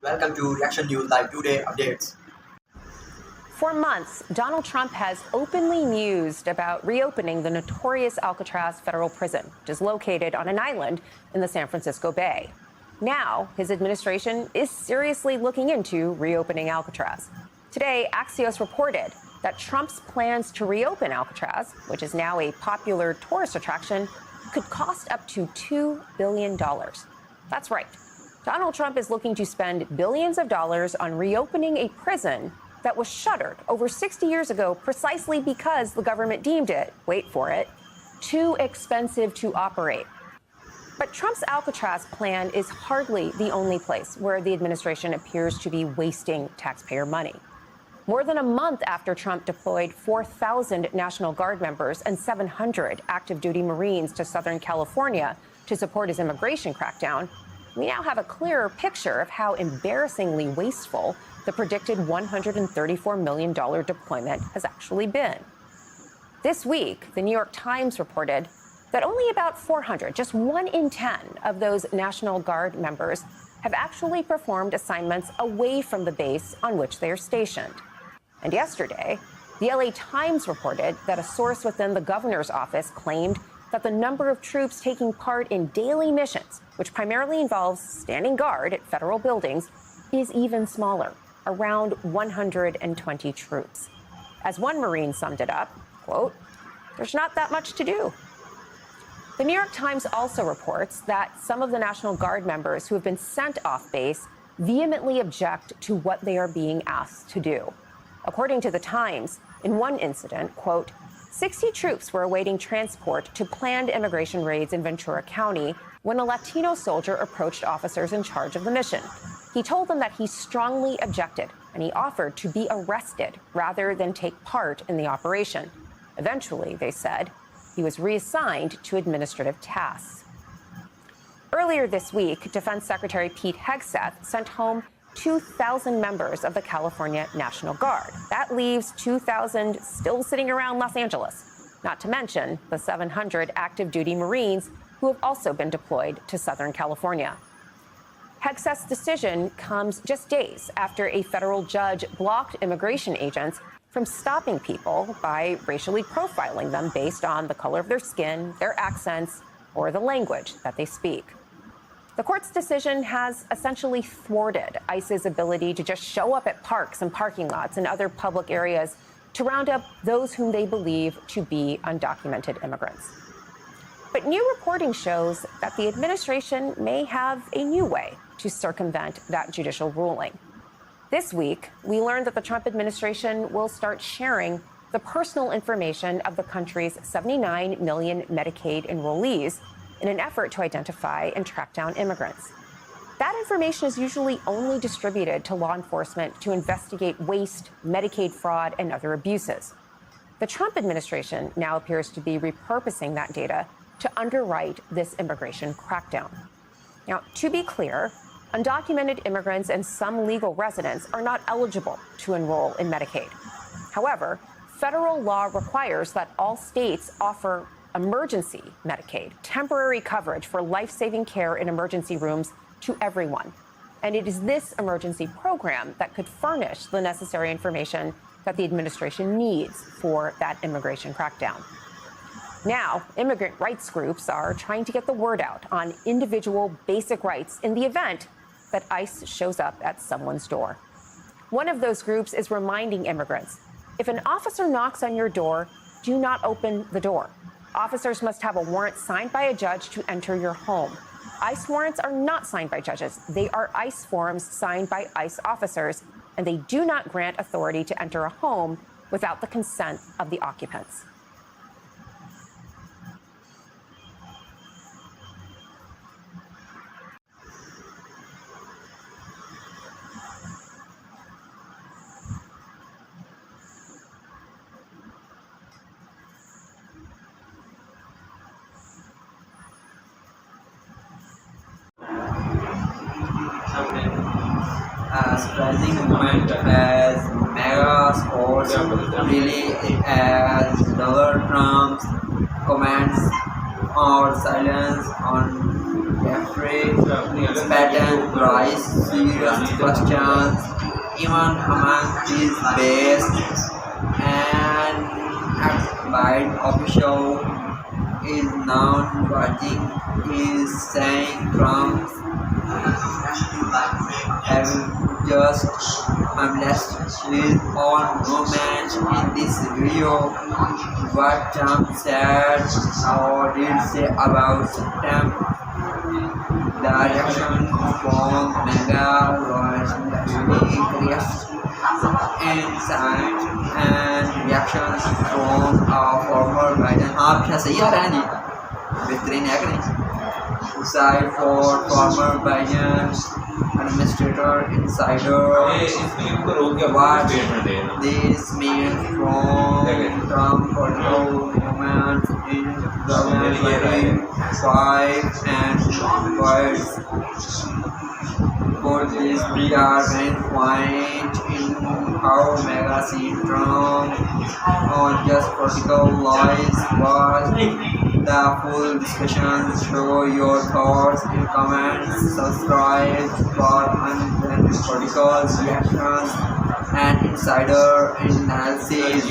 Welcome to Reaction News Live Today Updates. For months, Donald Trump has openly mused about reopening the notorious Alcatraz federal prison, which is located on an island in the San Francisco Bay. Now, his administration is seriously looking into reopening Alcatraz. Today, Axios reported that Trump's plans to reopen Alcatraz, which is now a popular tourist attraction, could cost up to $2 billion. That's right. Donald Trump is looking to spend billions of dollars on reopening a prison that was shuttered over 60 years ago precisely because the government deemed it, wait for it, too expensive to operate. But Trump's Alcatraz plan is hardly the only place where the administration appears to be wasting taxpayer money. More than a month after Trump deployed 4,000 National Guard members and 700 active duty Marines to Southern California to support his immigration crackdown, we now have a clearer picture of how embarrassingly wasteful the predicted $134 million deployment has actually been. This week, the New York Times reported that only about 400, just 1 in 10 of those National Guard members have actually performed assignments away from the base on which they are stationed. And yesterday, the LA Times reported that a source within the governor's office claimed that the number of troops taking part in daily missions, which primarily involves standing guard at federal buildings, is even smaller, around 120 troops. As one Marine summed it up, quote, "There's not that much to do." The New York Times also reports that some of the National Guard members who have been sent off base vehemently object to what they are being asked to do. According to the Times, in one incident, quote, 60 troops were awaiting transport to planned immigration raids in Ventura County when a Latino soldier approached officers in charge of the mission. He told them that he strongly objected, and he offered to be arrested rather than take part in the operation. Eventually, they said, he was reassigned to administrative tasks. Earlier this week, Defense Secretary Pete Hegseth sent home 2,000 members of the California National Guard. That leaves 2,000 still sitting around Los Angeles, not to mention the 700 active duty Marines who have also been deployed to Southern California. Hegseth's decision comes just days after a federal judge blocked immigration agents from stopping people by racially profiling them based on the color of their skin, their accents, or the language that they speak. The court's decision has essentially thwarted ICE's ability to just show up at parks and parking lots and other public areas to round up those whom they believe to be undocumented immigrants. But new reporting shows that the administration may have a new way to circumvent that judicial ruling. This week, we learned that the Trump administration will start sharing the personal information of the country's 79 million Medicaid enrollees in an effort to identify and track down immigrants. That information is usually only distributed to law enforcement to investigate waste, Medicaid fraud, and other abuses. The Trump administration now appears to be repurposing that data to underwrite this immigration crackdown. Now, to be clear, undocumented immigrants and some legal residents are not eligible to enroll in Medicaid. However, federal law requires that all states offer emergency Medicaid, temporary coverage for life-saving care in emergency rooms to everyone. And it is this emergency program that could furnish the necessary information that the administration needs for that immigration crackdown. Now, immigrant rights groups are trying to get the word out on individual basic rights in the event that ICE shows up at someone's door. One of those groups is reminding immigrants, if an officer knocks on your door, do not open the door. Officers must have a warrant signed by a judge to enter your home. ICE warrants are not signed by judges. They are ICE forms signed by ICE officers, and they do not grant authority to enter a home without the consent of the occupants. A surprising moment as mega sports really as Donald Trump's comments or silence on Jeffrey Patton raised serious questions even among his base and ex-White official is now watching is saying Trump have just harmless with all movements in this video. What Trump said or did say about September. The reaction from mega lawyers actually creates insight and reactions from our former Biden. आप क्या सही आ रहा है जी? बेहतरीन है कि नहीं? Side for former Biden administrator insider. What this means from Trump political movements in 2025 and words. For this we are main point in how mega seen Trump on just political lies was the full discussion. Show your thoughts in comments, subscribe for unplanned political reactions and insider analysis.